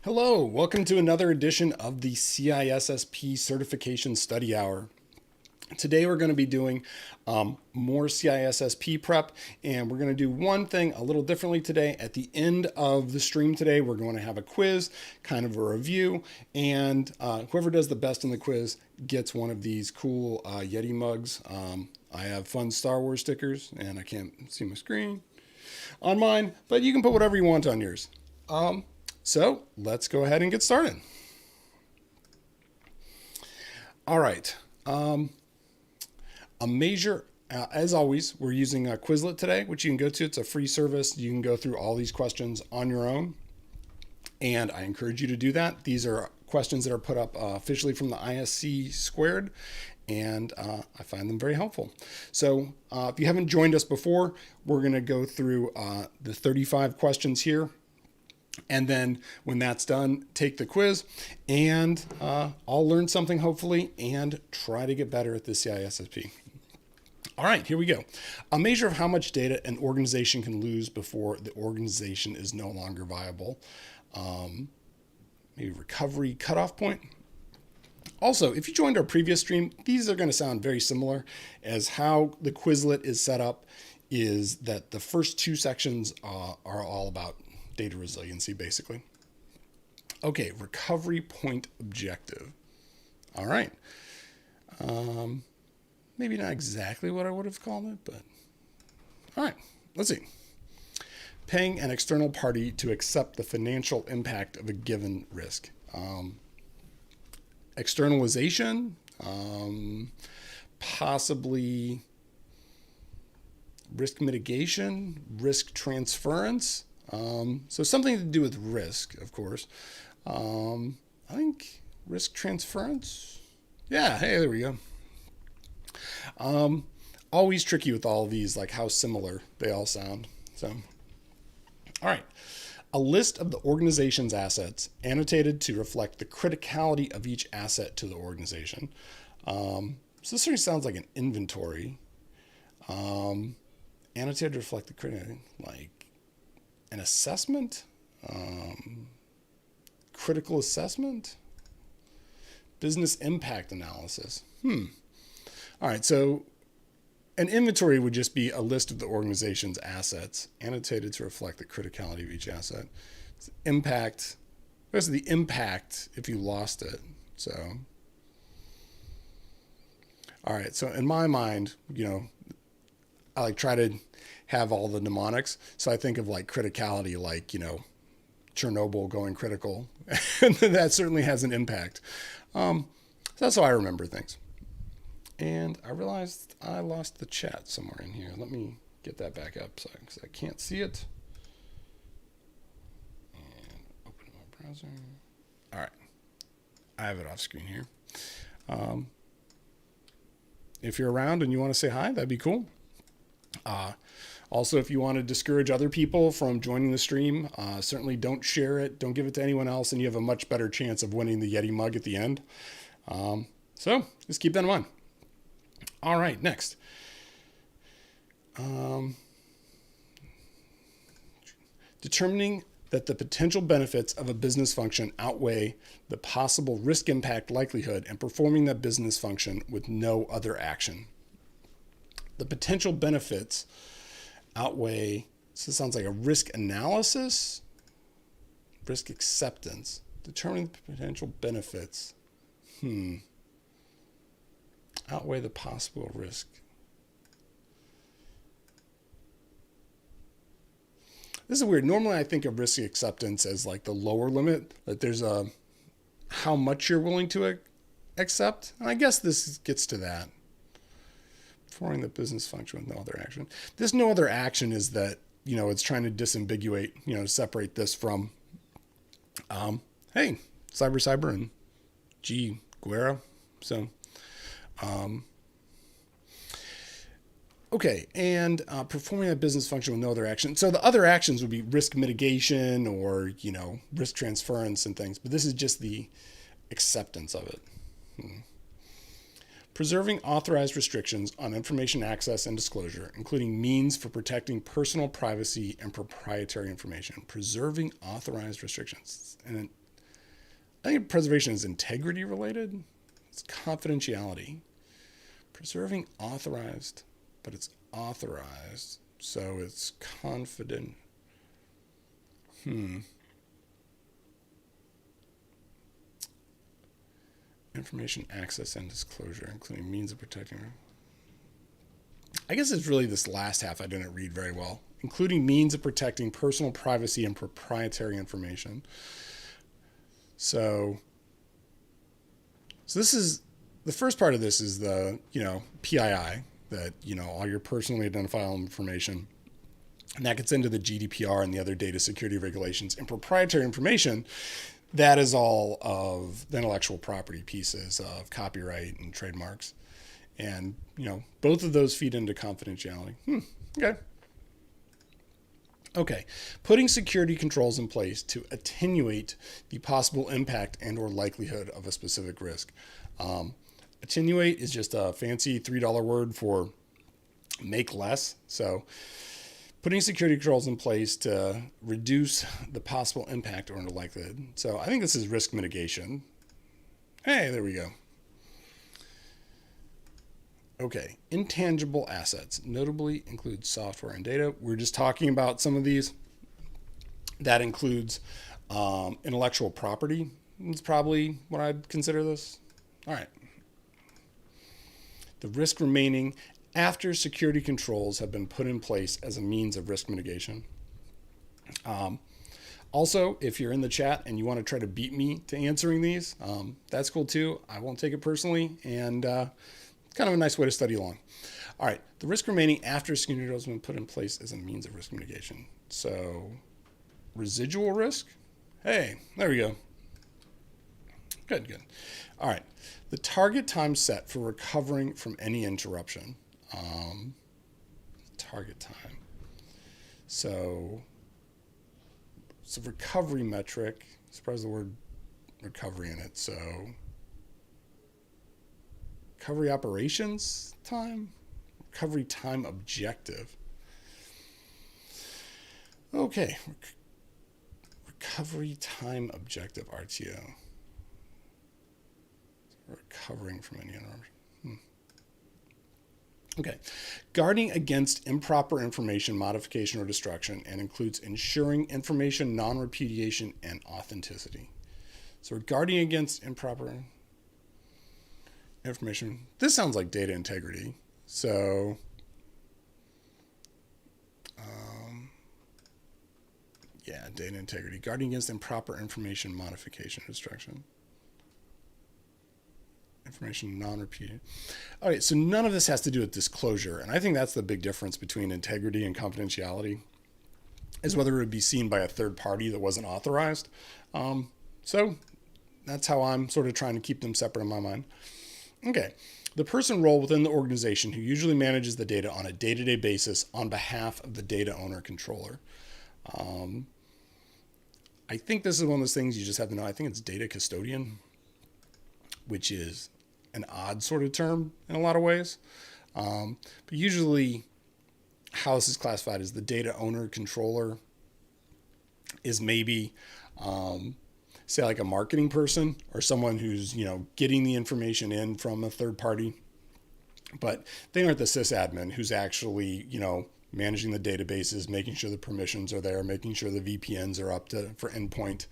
Hello, welcome to another edition of the CISSP Certification Study Hour. Today we're going to be doing more CISSP prep, and we're going to do one thing a little differently today. At the end of the stream today, we're going to have a quiz, kind of a review, and whoever does the best in the quiz gets one of these cool Yeti mugs. I have fun Star Wars stickers, and I can't see my screen on mine, but you can put whatever you want on yours. So let's go ahead and get started. All right. A major, as always, we're using Quizlet today, which you can go to. It's a free service. You can go through all these questions on your own, and I encourage you to do that. These are questions that are put up officially from the ISC squared, and I find them very helpful. So if you haven't joined us before, we're going to go through the 35 questions here. And then when that's done, take the quiz, and I'll learn something hopefully and try to get better at the CISSP. All right, here we go. A measure of how much data an organization can lose before the organization is no longer viable. Maybe recovery cutoff point. Also, if you joined our previous stream, these are going to sound very similar, as how the Quizlet is set up is that the first two sections are all about data resiliency, basically. Okay, recovery point objective. All right. Maybe not exactly what I would have called it, but all right, let's see. Paying an external party to accept the financial impact of a given risk. Externalization, possibly risk mitigation, risk transference. So something to do with risk, of course. I think risk transference. Yeah, hey, there we go. Always tricky with all of these, like how similar they all sound. So, all right. A list of the organization's assets annotated to reflect the criticality of each asset to the organization. So this sort of sounds like an inventory. Annotated to reflect the criticality, like an assessment, critical assessment, business impact analysis. All right, so an inventory would just be a list of the organization's assets annotated to reflect the criticality of each asset. Impact, that's the impact if you lost it. So, all right, so in my mind, I like try to have all the mnemonics. So I think of like criticality, like, Chernobyl going critical. And that certainly has an impact. So that's how I remember things. And I realized I lost the chat somewhere in here. Let me get that back up because I can't see it. And open my browser. All right. I have it off screen here. If you're around and you want to say hi, that'd be cool. Also, if you want to discourage other people from joining the stream, certainly don't share it. Don't give it to anyone else, and you have a much better chance of winning the Yeti mug at the end. So just keep that in mind. All right, next. Determining that the potential benefits of a business function outweigh the possible risk impact likelihood and performing that business function with no other action. The potential benefits outweigh, so it sounds like a risk analysis, risk acceptance, determining the potential benefits. Outweigh the possible risk. This is weird. Normally I think of risk acceptance as like the lower limit, that there's a how much you're willing to accept. And I guess this gets to that. Performing the business function with no other action. This no other action is that, it's trying to disambiguate, separate this from, hey, cyber, and G, Guerra. So, okay, and performing a business function with no other action. So the other actions would be risk mitigation or, risk transference and things, but this is just the acceptance of it. Preserving authorized restrictions on information access and disclosure, including means for protecting personal privacy and proprietary information. Preserving authorized restrictions. And I think preservation is integrity related. It's confidentiality. Preserving authorized, but it's authorized, so it's confident. Information access and disclosure, including means of protecting. I guess it's really this last half I didn't read very well, including means of protecting personal privacy and proprietary information. So this is the first part of this is the, PII, that, all your personally identifiable information. And that gets into the GDPR and the other data security regulations. And proprietary information, that is all of the intellectual property pieces of copyright and trademarks. And, both of those feed into confidentiality. Okay. Putting security controls in place to attenuate the possible impact and or likelihood of a specific risk. Attenuate is just a fancy $3 word for make less. So putting security controls in place to reduce the possible impact or the likelihood. So I think this is risk mitigation. Hey, there we go. Okay, intangible assets notably include software and data. We're just talking about some of these. That includes intellectual property. It's probably what I'd consider this. All right. The risk remaining after security controls have been put in place as a means of risk mitigation. Also, if you're in the chat and you want to try to beat me to answering these, that's cool too. I won't take it personally, and it's kind of a nice way to study along. All right, the risk remaining after security controls have been put in place as a means of risk mitigation. So, residual risk. Hey, there we go. Good. All right, the target time set for recovering from any interruption. Target time. So it's a recovery metric. Surprise the word recovery in it. So recovery operations time, recovery time objective. Okay. Recovery time objective, RTO. Recovering from any interruption. Okay. Guarding against improper information, modification, or destruction, and includes ensuring information non-repudiation and authenticity. So we're guarding against improper information. This sounds like data integrity. So data integrity. Guarding against improper information, modification, or destruction. Information non-repeated. All right, so none of this has to do with disclosure, and I think that's the big difference between integrity and confidentiality, is whether it would be seen by a third party that wasn't authorized. So that's how I'm sort of trying to keep them separate in my mind. Okay, the person role within the organization who usually manages the data on a day-to-day basis on behalf of the data owner controller. I think this is one of those things you just have to know. I think it's data custodian, which is an odd sort of term in a lot of ways. But usually how this is classified is the data owner controller is maybe, say like a marketing person or someone who's, getting the information in from a third party, but they aren't the sysadmin who's actually, managing the databases, making sure the permissions are there, making sure the VPNs are up to for endpoint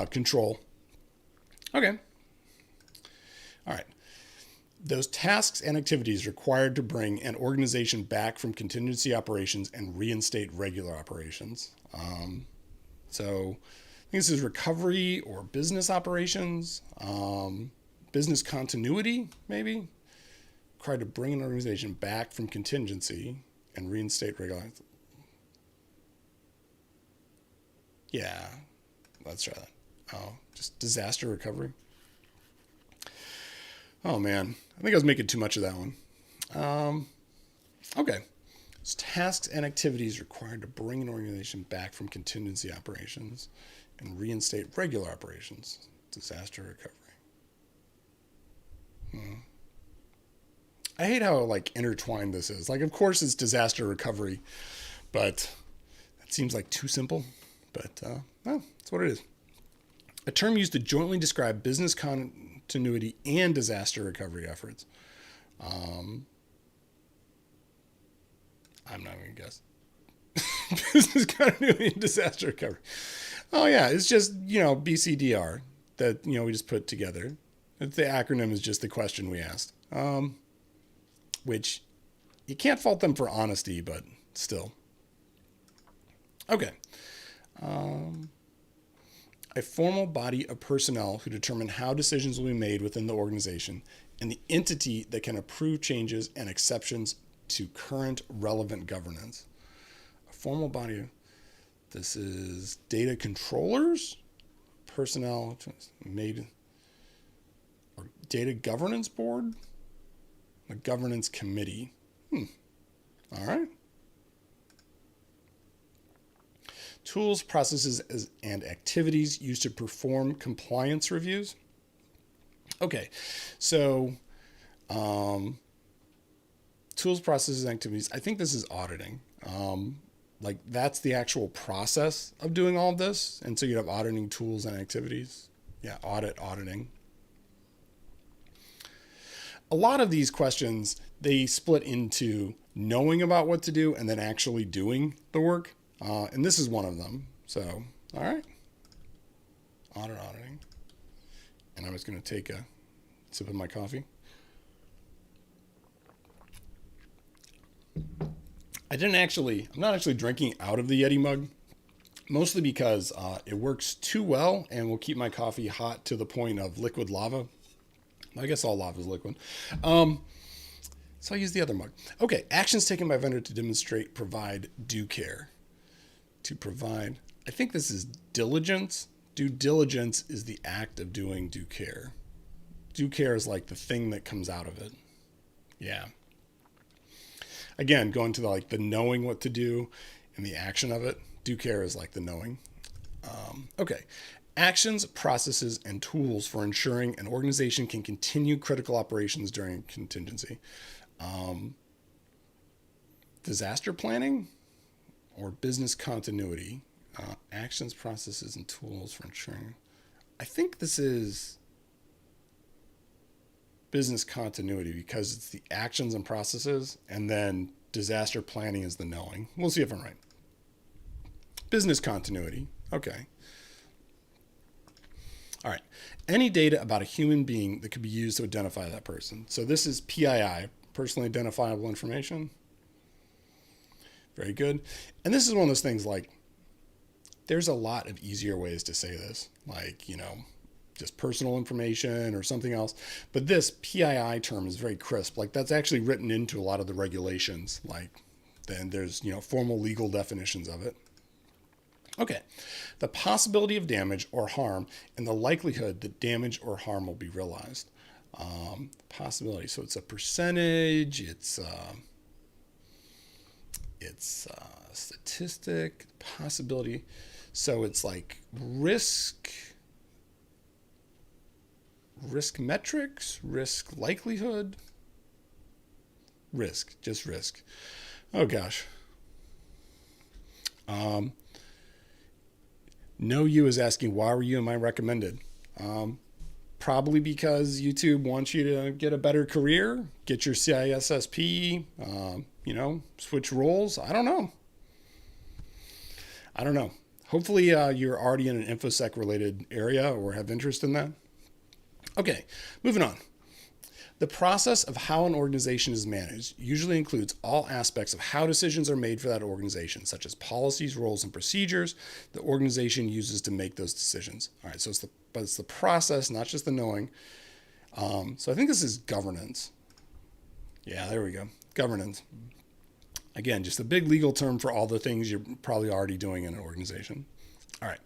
control. Okay. All right. Those tasks and activities required to bring an organization back from contingency operations and reinstate regular operations. So I think this is recovery or business operations, business continuity, maybe. Required to bring an organization back from contingency and reinstate regular. Yeah, let's try that. Oh, just disaster recovery. Oh man, I think I was making too much of that one. Okay. It's tasks and activities required to bring an organization back from contingency operations and reinstate regular operations. Disaster recovery. I hate how intertwined this is. Of course it's disaster recovery, but that seems like too simple. But well, that's what it is. A term used to jointly describe business continuity and disaster recovery efforts. I'm not going to guess. Business continuity and disaster recovery. Oh yeah, it's just, BCDR that, we just put together. The acronym is just the question we asked. Which you can't fault them for honesty, but still. Okay. A formal body of personnel who determine how decisions will be made within the organization and the entity that can approve changes and exceptions to current relevant governance. A formal body. This is data controllers, personnel made, or data governance board, a governance committee. All right. Tools, processes, and activities used to perform compliance reviews. Okay, so tools, processes, and activities. I think this is auditing. Like that's the actual process of doing all of this. And so you'd have auditing tools and activities. Yeah, auditing. A lot of these questions, they split into knowing about what to do and then actually doing the work. And this is one of them. So, all right. Auditing. And I was going to take a sip of my coffee. I'm not actually drinking out of the Yeti mug, mostly because it works too well and will keep my coffee hot to the point of liquid lava. I guess all lava is liquid. So I use the other mug. Okay, actions taken by vendor to demonstrate, provide due care. To provide, I think this is diligence. Due diligence is the act of doing due care. Due care is like the thing that comes out of it. Yeah. Again, going to the knowing what to do and the action of it. Due care is like the knowing. Okay. Actions, processes, and tools for ensuring an organization can continue critical operations during contingency. Disaster planning or business continuity. Actions, processes, and tools for ensuring. I think this is business continuity because it's the actions and processes, and then disaster planning is the knowing. We'll see if I'm right. Business continuity. Okay. All right. Any data about a human being that could be used to identify that person. So this is PII, personally identifiable information. Very good. And this is one of those things there's a lot of easier ways to say this, just personal information or something else. But this PII term is very crisp. That's actually written into a lot of the regulations. Then there's, formal legal definitions of it. Okay. The possibility of damage or harm and the likelihood that damage or harm will be realized. Possibility. So it's a percentage. It's statistic, possibility. So it's risk metrics, risk likelihood, just risk. Oh gosh. No You is asking, why were you in my recommended? Probably because YouTube wants you to get a better career, get your CISSP, switch roles. I don't know. Hopefully you're already in an InfoSec related area or have interest in that. Okay, moving on. The process of how an organization is managed usually includes all aspects of how decisions are made for that organization, such as policies, roles, and procedures the organization uses to make those decisions. All right, so it's the process, not just the knowing. So I think this is governance. Yeah, there we go. Governance. Again, just a big legal term for all the things you're probably already doing in an organization. All right.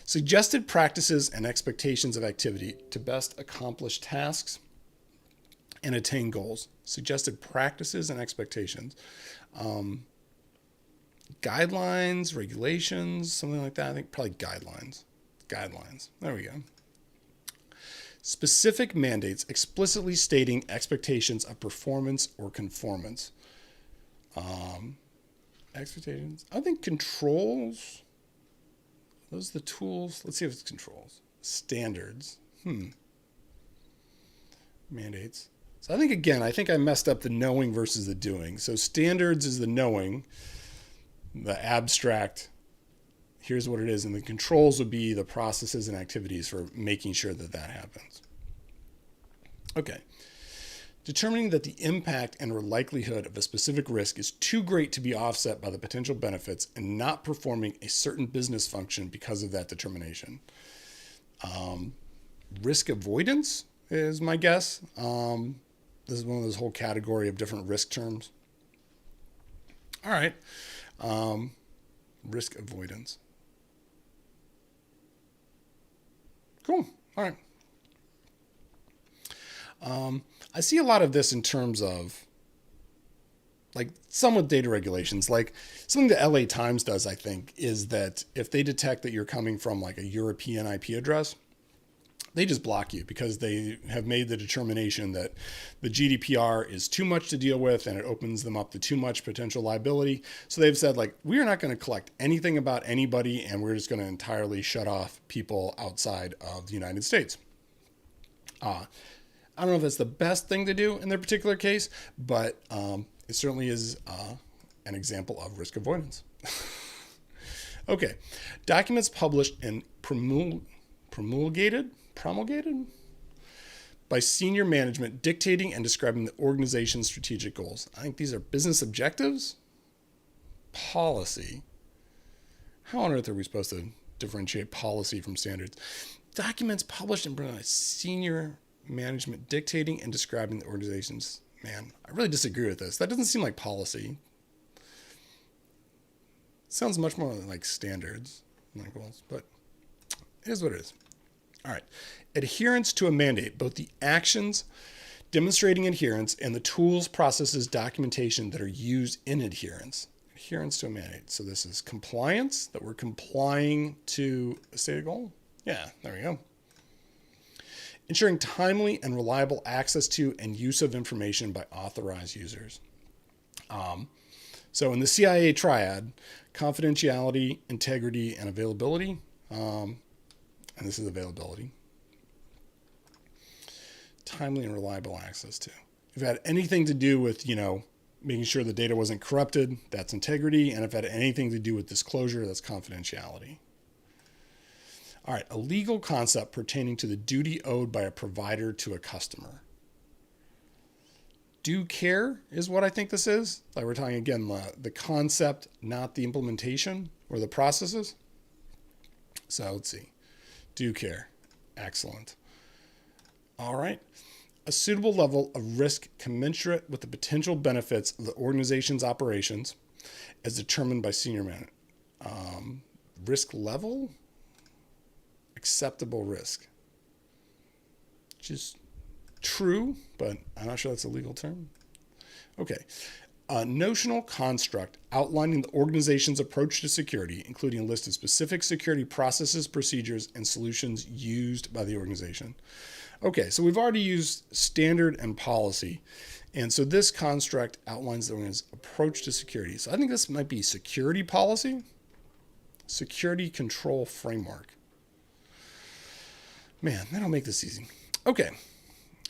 Suggested practices and expectations of activity to best accomplish tasks and attain goals. Suggested practices and expectations. Guidelines, regulations, something like that. I think probably guidelines. There we go. Specific mandates explicitly stating expectations of performance or conformance. Expectations. I think controls. Those are the tools. Let's see if it's controls. standards. Mandates. So I think I messed up the knowing versus the doing. So standards is the knowing, the abstract, here's what it is, and the controls would be the processes and activities for making sure that that happens. Okay. Determining that the impact and or likelihood of a specific risk is too great to be offset by the potential benefits and not performing a certain business function because of that determination. Risk avoidance is my guess. This is one of those whole category of different risk terms. All right. Risk avoidance. Cool. All right. I see a lot of this in terms of like some with data regulations, like something the LA Times does, I think, is that if they detect that you're coming from like a European IP address, they just block you because they have made the determination that the GDPR is too much to deal with and it opens them up to too much potential liability. So they've said, like, we're not going to collect anything about anybody and we're just going to entirely shut off people outside of the United States. I don't know if that's the best thing to do in their particular case, but it certainly is an example of risk avoidance. Okay. Documents published and promulgated by senior management dictating and describing the organization's strategic goals. I think these are business objectives, policy. How on earth are we supposed to differentiate policy from standards? Documents published and by senior management dictating and describing the organization's, man, I really disagree with this. That doesn't seem like policy. It sounds much more like standards, like goals, but it is what it is. All right. Adherence to a mandate, both the actions demonstrating adherence and the tools, processes, documentation that are used in adherence. Adherence to a mandate. So this is compliance, that we're complying to a stated goal. Yeah, there we go. Ensuring timely and reliable access to and use of information by authorized users. So in the CIA triad, confidentiality, integrity, and availability. And this is availability. Timely and reliable access to. If it had anything to do with, making sure the data wasn't corrupted, that's integrity. And if it had anything to do with disclosure, that's confidentiality. All right, a legal concept pertaining to the duty owed by a provider to a customer. Due care is what I think this is. Like we're talking again, the concept, not the implementation or the processes. So let's see. Due care. Excellent. All right. A suitable level of risk commensurate with the potential benefits of the organization's operations as determined by senior management. Risk level? Acceptable risk. Which is true, but I'm not sure that's a legal term. Okay. A notional construct outlining the organization's approach to security, including a list of specific security processes, procedures, and solutions used by the organization. Okay, so we've already used standard and policy. And so this construct outlines the organization's approach to security. So I think this might be security policy, security control framework. Man, that'll make this easy. Okay,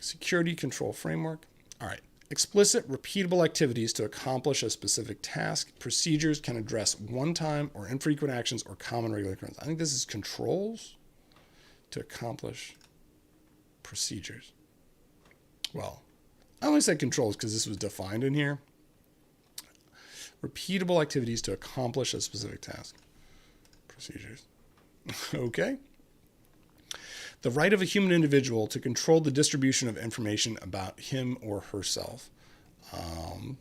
security control framework. All right. Explicit, repeatable activities to accomplish a specific task. Procedures can address one-time or infrequent actions or common regular occurrences. I think this is controls to accomplish procedures. Well, I only said controls because this was defined in here. Repeatable activities to accomplish a specific task. Procedures. Okay. The right of a human individual to control the distribution of information about him or herself. The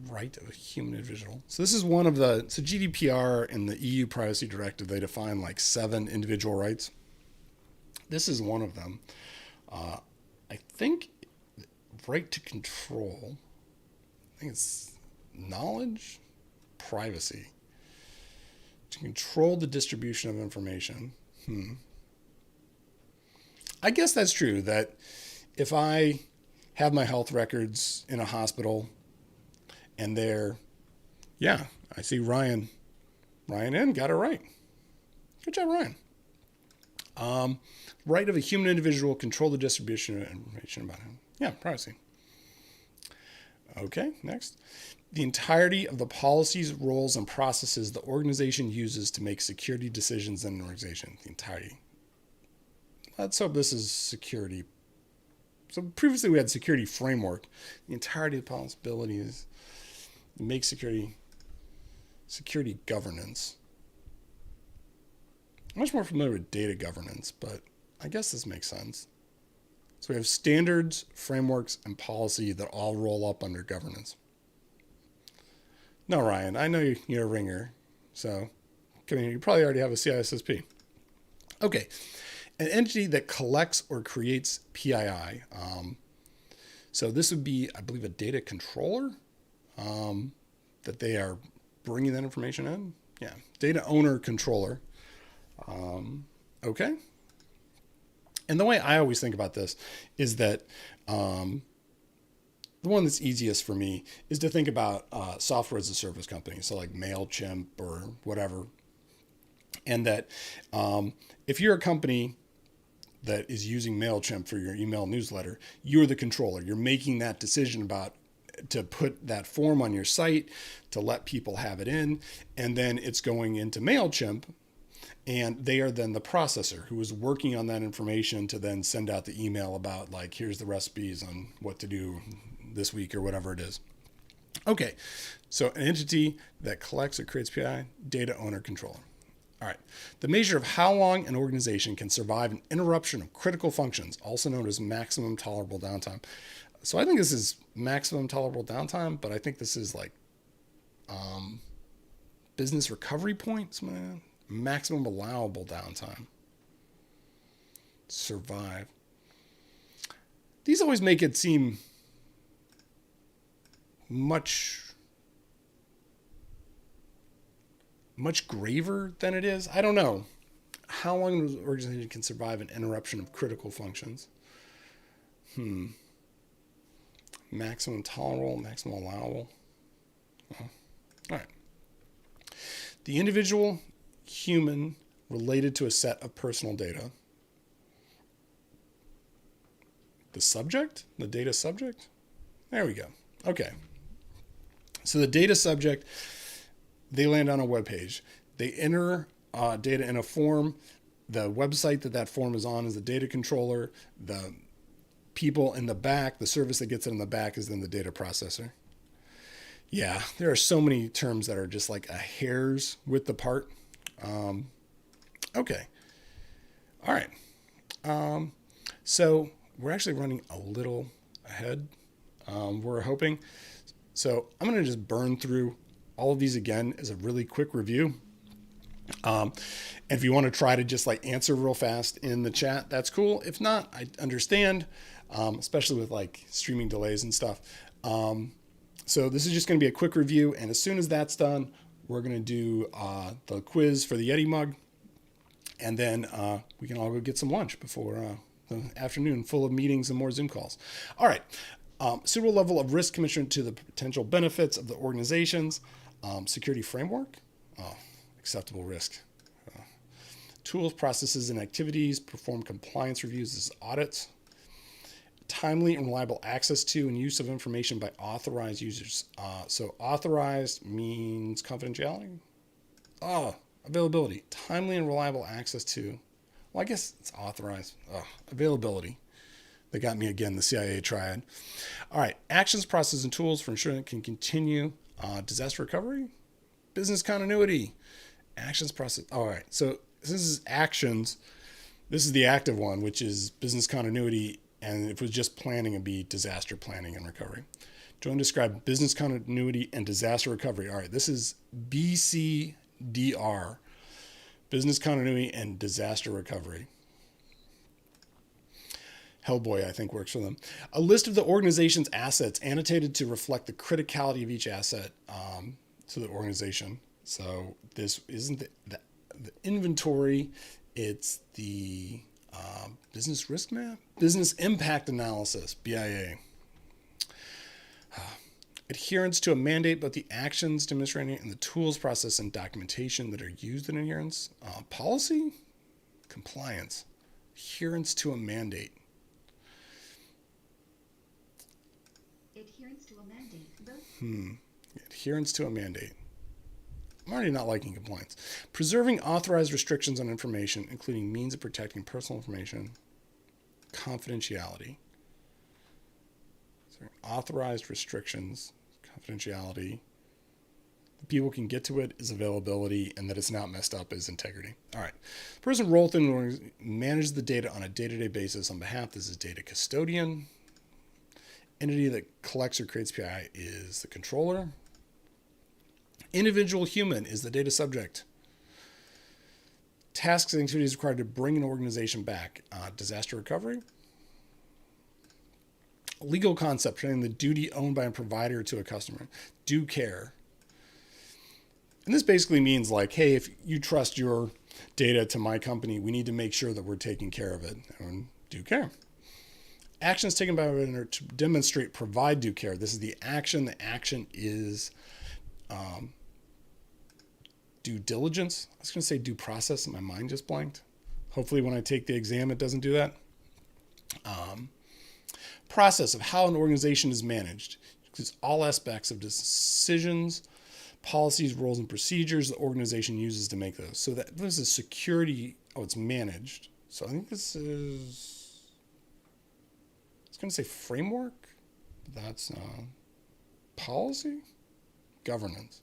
right of a human individual. So this is one of the, so GDPR and the EU Privacy Directive, they define like 7 individual rights. This is one of them. I think right to control, I think it's knowledge, privacy. To control the distribution of information. I guess that's true, that if I have my health records in a hospital and they're, yeah, I see Ryan N got it right. Good job, Ryan. Right of a human individual control the distribution of information about him. Yeah, privacy. Okay, next. The entirety of the policies, roles, and processes the organization uses to make security decisions in an organization. The entirety. Let's hope this is security. So previously we had security framework. The entirety of the possibilities make security governance. I'm much more familiar with data governance, but I guess this makes sense. So we have standards, frameworks, and policy that all roll up under governance. No, Ryan, I know you're a ringer, so you probably already have a CISSP. Okay, an entity that collects or creates PII. So this would be, I believe, a data controller that they are bringing that information in. Yeah, data owner controller. Okay. And the way I always think about this is that the one that's easiest for me is to think about software as a service company. So like MailChimp or whatever. And that if you're a company that is using MailChimp for your email newsletter, you're the controller. You're making that decision about to put that form on your site, to let people have it in, and then it's going into MailChimp. And they are then the processor who is working on that information to then send out the email about like, here's the recipes on what to do this week or whatever it is. Okay, so an entity that collects or creates PI, data owner controller. All right, the measure of how long an organization can survive an interruption of critical functions, also known as maximum tolerable downtime. So I think this is maximum tolerable downtime, but I think this is like business recovery points, man. Maximum allowable downtime. Survive. These always make it seem much graver than it is. I don't know. How long an organization can survive an interruption of critical functions? Maximum tolerable, maximum allowable. Oh. All right. The individual human related to a set of personal data. The subject? The data subject? There we go. Okay. So the data subject, they land on a web page. They enter data in a form. The website that form is on is the data controller. The people in the back, the service that gets it in the back is then the data processor. Yeah, there are so many terms that are just like a hair's width apart. Okay. All right. So we're actually running a little ahead. We're hoping. So I'm going to just burn through all of these again as a really quick review. And if you want to try to just like answer real fast in the chat, that's cool. If not, I understand, especially with like streaming delays and stuff. So this is just going to be a quick review. And as soon as that's done, we're going to do the quiz for the Yeti mug. And then we can all go get some lunch before the afternoon full of meetings and more Zoom calls. All right. Suitable level of risk commensurate to the potential benefits of the organization's security framework. Acceptable risk. Tools, processes, and activities. Perform compliance reviews as audits. Timely and reliable access to and use of information by authorized users. So authorized means confidentiality. Availability. Timely and reliable access to. Well, I guess it's authorized. Availability. They got me again, the CIA triad. All right. Actions, processes, and tools for ensuring it can continue. Disaster recovery. Business continuity. Actions, process. All right. So this is actions. This is the active one, which is business continuity. And if it was just planning, it'd be disaster planning and recovery. Do you want to describe business continuity and disaster recovery? All right. This is BCDR. Business continuity and disaster recovery. Hellboy, I think, works for them. A list of the organization's assets annotated to reflect the criticality of each asset to the organization. So this isn't the inventory, it's the business risk map, business impact analysis, BIA. Adherence to a mandate, but the actions demonstrating and the tools, process, and documentation that are used in adherence. Policy? Compliance. Adherence to a mandate. Adherence to a mandate. Adherence to a mandate. I'm already not liking compliance. Preserving authorized restrictions on information, including means of protecting personal information. Confidentiality. So authorized restrictions, confidentiality. People can get to it is availability, and that it's not messed up is integrity. All right. Person role within manages the data on a day-to-day basis on behalf. This is data custodian. Entity that collects or creates PI is the controller. Individual human is the data subject. Tasks and activities required to bring an organization back. Disaster recovery. Legal concept showing the duty owned by a provider to a customer. Due care. And this basically means like, hey, if you trust your data to my company, we need to make sure that we're taking care of it. And due care. Actions taken by a vendor to demonstrate, provide due care. This is the action. The action is due diligence. I was going to say due process, and my mind just blanked. Hopefully when I take the exam, it doesn't do that. Process of how an organization is managed. Includes all aspects of decisions, policies, roles, and procedures the organization uses to make those. So that this is security. Oh, it's managed. So I think this is, I was going to say framework. That's policy, governance.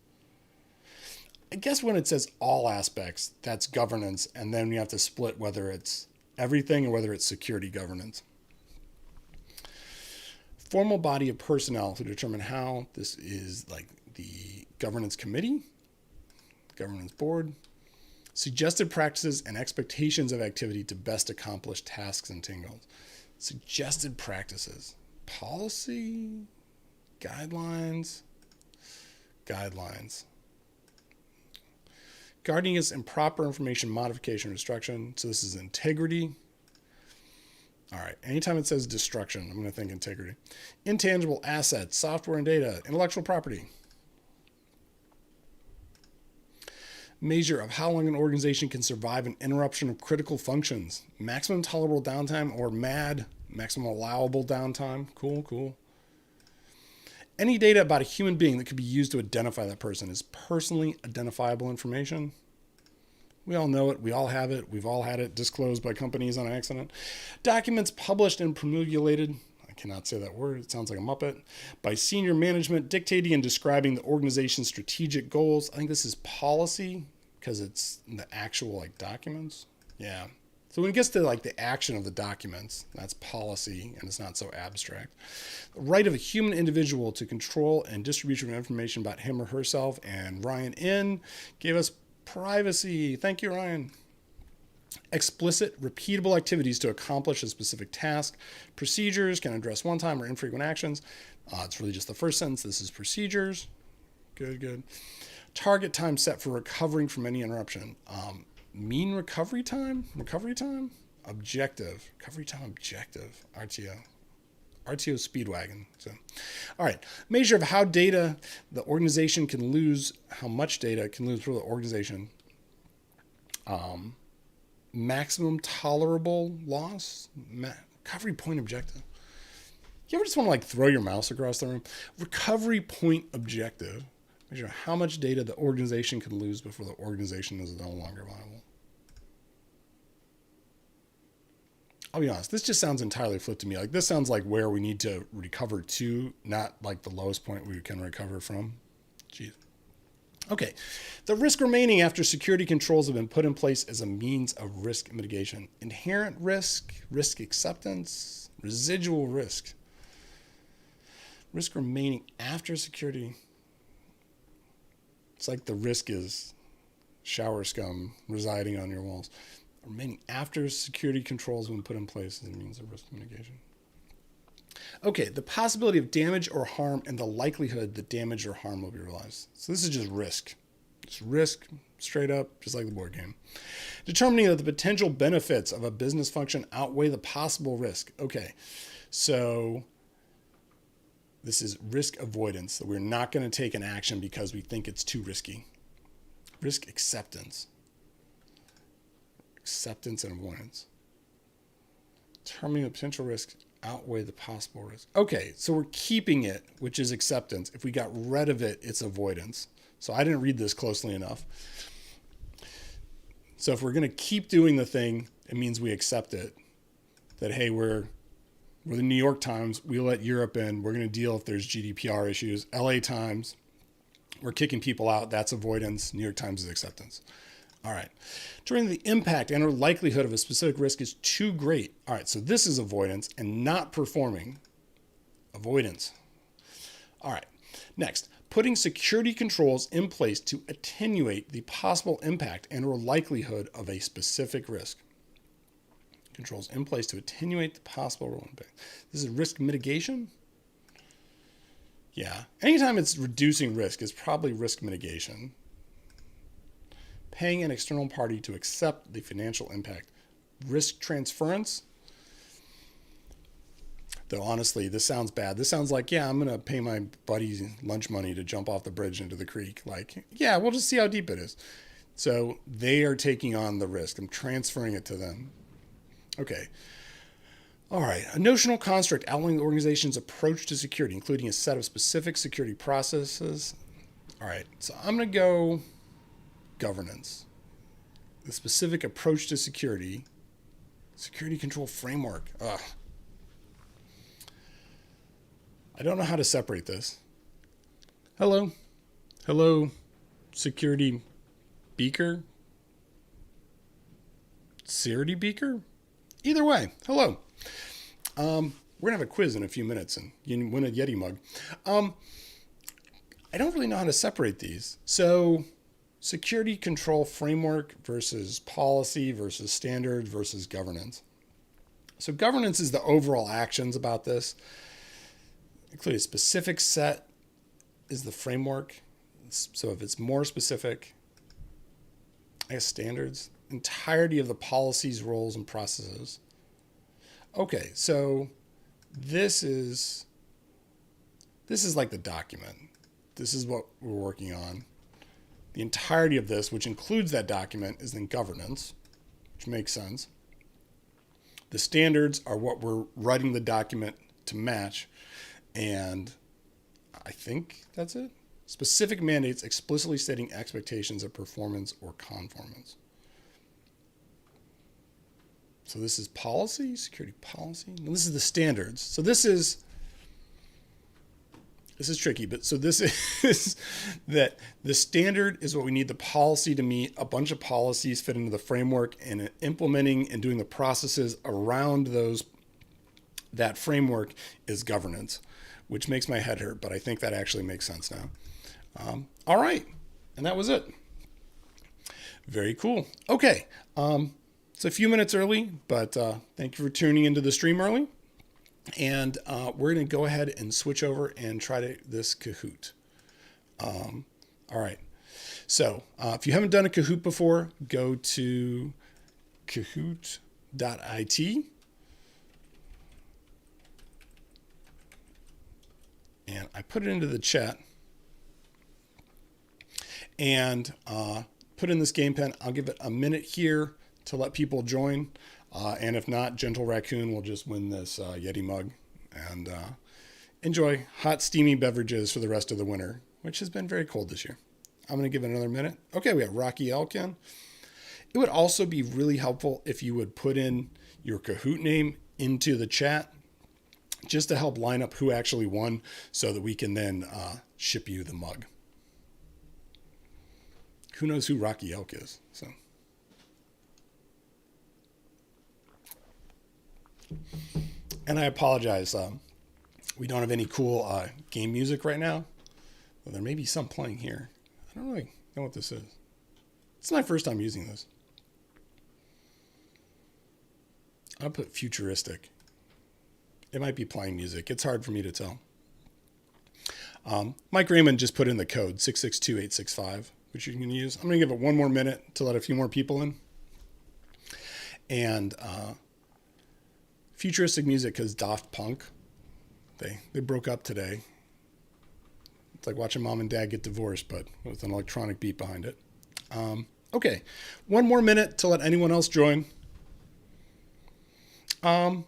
I guess when it says all aspects, that's governance. And then you have to split whether it's everything or whether it's security governance. Formal body of personnel to determine how. This is like the governance committee, governance board, suggested practices and expectations of activity to best accomplish tasks and goals. Suggested practices, policy, guidelines. Guarding against improper information modification or destruction. So this is integrity. All right. Anytime it says destruction, I'm going to think integrity. Intangible assets, software and data, intellectual property. Measure of how long an organization can survive an interruption of critical functions. Maximum tolerable downtime or MAD, maximum allowable downtime. Cool. Any data about a human being that could be used to identify that person is personally identifiable information. We all know it. We all have it. We've all had it disclosed by companies on accident. Documents published and promulgated. I cannot say that word. It sounds like a Muppet. By senior management dictating and describing the organization's strategic goals. I think this is policy because it's the actual like documents. Yeah. So when it gets to like the action of the documents, that's policy and it's not so abstract. The right of a human individual to control and distribution of information about him or herself. And Ryan N. gave us privacy. Thank you, Ryan. Explicit, repeatable activities to accomplish a specific task. Procedures can address one-time or infrequent actions. It's really just the first sentence. This is procedures. Good. Target time set for recovering from any interruption. Mean recovery time? Objective. Recovery time objective. RTO Speedwagon. So, all right. Measure of how data the organization can lose, how much data can lose for the organization. Maximum tolerable loss. Recovery point objective. You ever just want to like throw your mouse across the room? Recovery point objective. Measure how much data the organization can lose before the organization is no longer viable. I'll be honest, this just sounds entirely flipped to me. Like this sounds like where we need to recover to, not like the lowest point we can recover from. Jeez. Okay. The risk remaining after security controls have been put in place as a means of risk mitigation. Inherent risk, risk acceptance, residual risk. Risk remaining after security. It's like the risk is shower scum residing on your walls. Remaining after security controls have been put in place as a means of risk mitigation. Okay, the possibility of damage or harm and the likelihood that damage or harm will be realized. So this is just risk. Just risk, straight up, just like the board game. Determining that the potential benefits of a business function outweigh the possible risk. Okay, so this is risk avoidance. That we're not going to take an action because we think it's too risky. Risk acceptance. acceptance and avoidance. Determining the potential risk outweigh the possible risk. Okay, so we're keeping it, which is acceptance. If we got rid of it, it's avoidance. So I didn't read this closely enough. So if we're going to keep doing the thing, it means we accept it. That, hey, we're the New York Times. We let Europe in. We're going to deal if there's GDPR issues. LA Times, we're kicking people out. That's avoidance. New York Times is acceptance. All right. During the impact and or likelihood of a specific risk is too great. All right. So this is avoidance and not performing. Avoidance. All right. Next, putting security controls in place to attenuate the possible impact and or likelihood of a specific risk. Controls in place to attenuate the possible impact. This is risk mitigation. Yeah. Anytime it's reducing risk, it's probably risk mitigation. Paying an external party to accept the financial impact. Risk transference. Though honestly, this sounds bad. This sounds like, yeah, I'm going to pay my buddy lunch money to jump off the bridge into the creek. Like, yeah, we'll just see how deep it is. So they are taking on the risk. I'm transferring it to them. Okay. All right. A notional construct outlining the organization's approach to security, including a set of specific security processes. All right. So I'm going to go governance. The specific approach to security. Security control framework. Ugh. I don't know how to separate this. Hello. Hello, security beaker. Security beaker? Either way, hello. We're going to have a quiz in a few minutes and you can win a Yeti mug. I don't really know how to separate these. So security control framework versus policy versus standard versus governance. So governance is the overall actions about this. Include a specific set is the framework. So if it's more specific, I guess standards, entirety of the policies, roles, and processes. Okay, so this is like the document. This is what we're working on. The entirety of this, which includes that document, is then governance, which makes sense. The standards are what we're writing the document to match. And I think that's it. Specific mandates explicitly stating expectations of performance or conformance. So this is policy, security policy. And this is the standards. So this is tricky, but so this is that the standard is what we need the policy to meet. A bunch of policies fit into the framework, and implementing and doing the processes around that framework is governance, which makes my head hurt, but I think that actually makes sense now. All right. And that was it. Very cool. Okay. It's a few minutes early, but thank you for tuning into the stream early. And we're going to go ahead and switch over and try this Kahoot. All right. So if you haven't done a Kahoot before, go to kahoot.it. And I put it into the chat and put in this game pen. I'll give it a minute here to let people join. And if not, Gentle Raccoon will just win this Yeti mug and enjoy hot, steamy beverages for the rest of the winter, which has been very cold this year. I'm going to give it another minute. Okay, we have Rocky Elkin. It would also be really helpful if you would put in your Kahoot name into the chat, just to help line up who actually won so that we can then ship you the mug. Who knows who Rocky Elk is? So, and I apologize. We don't have any cool game music right now. Well, there may be some playing here. I don't really know what this is. It's my first time using this. I'll put futuristic. It might be playing music. It's hard for me to tell. Mike Raymond just put in the code 662865, which you can use. I'm going to give it one more minute to let a few more people in. And futuristic music because Daft Punk, they broke up today. It's like watching mom and dad get divorced, but with an electronic beat behind it. Okay, one more minute to let anyone else join. I'm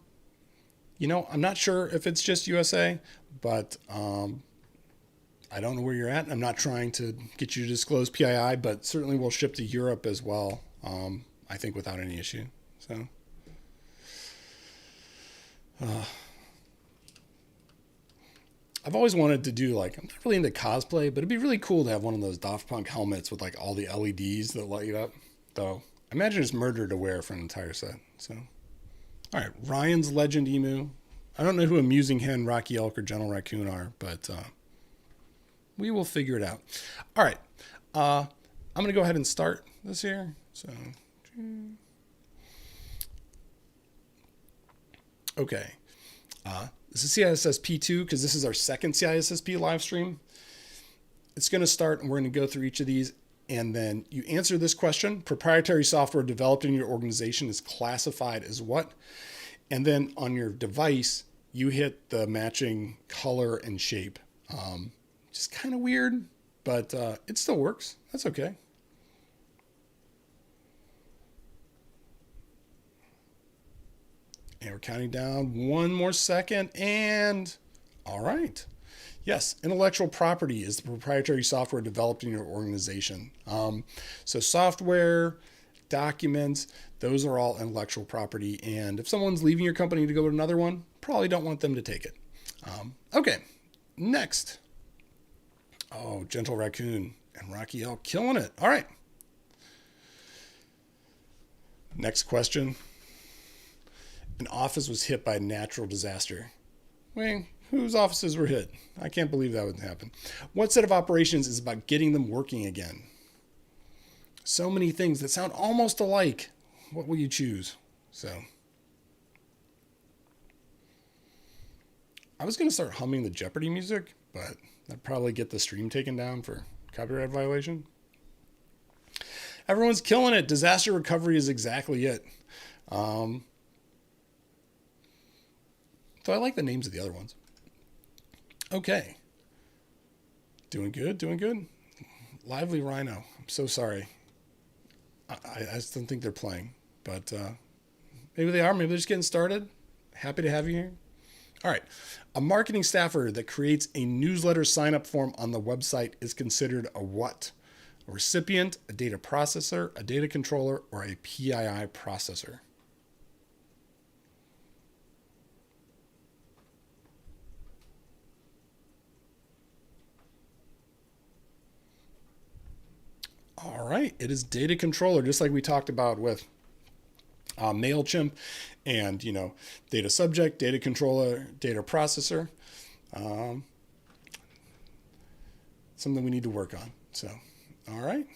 not sure if it's just USA, but I don't know where you're at. I'm not trying to get you to disclose PII, but certainly we'll ship to Europe as well. I think without any issue. So, I've always wanted to do I'm not really into cosplay, but it'd be really cool to have one of those Daft Punk helmets with all the LEDs that light up. Though I imagine it's murder to wear for an entire set. So, all right, Ryan's Legend Emu. I don't know who Amusing Hen, Rocky Elk, or Gentle Raccoon are, but we will figure it out. All right, I'm going to go ahead and start this here. So, okay. This is CISSP2 because this is our second CISSP live stream. It's going to start and we're going to go through each of these. And then you answer this question. Proprietary software developed in your organization is classified as what? And then on your device, you hit the matching color and shape. Just kind of weird, but it still works. That's okay. And we're counting down one more second. And all right. Yes, intellectual property is the proprietary software developed in your organization. So software, documents, those are all intellectual property. And if someone's leaving your company to go to another one, probably don't want them to take it. Okay, next. Oh, Gentle Raccoon and Rocky Elk killing it. All right. Next question. An office was hit by a natural disaster. Wait, whose offices were hit? I can't believe that would happen. What set of operations is about getting them working again? So many things that sound almost alike. What will you choose? So, I was going to start humming the Jeopardy music, but I'd probably get the stream taken down for copyright violation. Everyone's killing it. Disaster recovery is exactly it. So I like the names of the other ones. Okay. Doing good, doing good. Lively Rhino. I'm so sorry. I just don't think they're playing. But maybe they are. Maybe they're just getting started. Happy to have you here. All right. A marketing staffer that creates a newsletter sign-up form on the website is considered a what? A recipient, a data processor, a data controller, or a PII processor? All right. It is data controller, just like we talked about with MailChimp and, data subject, data controller, data processor. Something we need to work on. So, all right.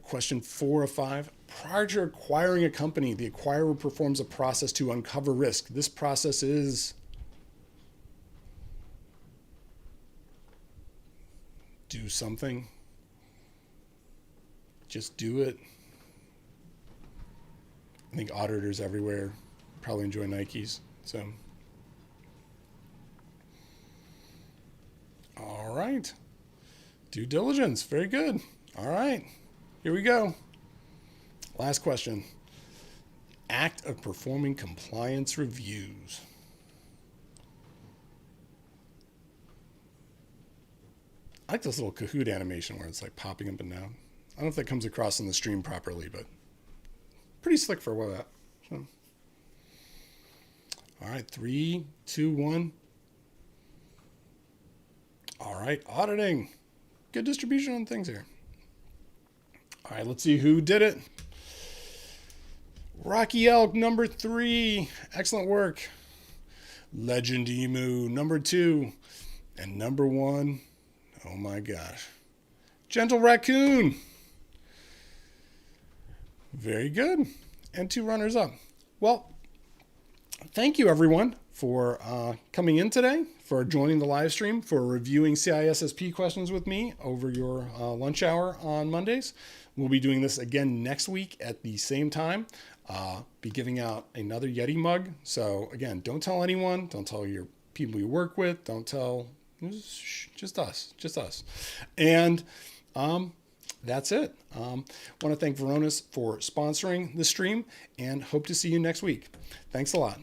Question 4 of 5. Prior to acquiring a company, the acquirer performs a process to uncover risk. This process is do something. Just do it. I think auditors everywhere probably enjoy Nikes. So, all right. Due diligence. Very good. All right. Here we go. Last question. Act of performing compliance reviews. I like this little Kahoot animation where it's popping up and down. I don't know if that comes across on the stream properly, but pretty slick for a web app. So. All right, 3, 2, 1. All right, auditing. Good distribution on things here. All right, let's see who did it. Rocky Elk, number 3. Excellent work. Legend Emu, number 2. And number 1, oh my gosh. Gentle Raccoon. Very good. And 2 runners up. Well, thank you everyone for coming in today, for joining the live stream, for reviewing CISSP questions with me over your lunch hour on Mondays. We'll be doing this again next week at the same time. Be giving out another Yeti mug. So again, don't tell anyone. Don't tell your people you work with. Don't tell, just us. And that's it. Want to thank Varonis for sponsoring the stream and hope to see you next week. Thanks a lot.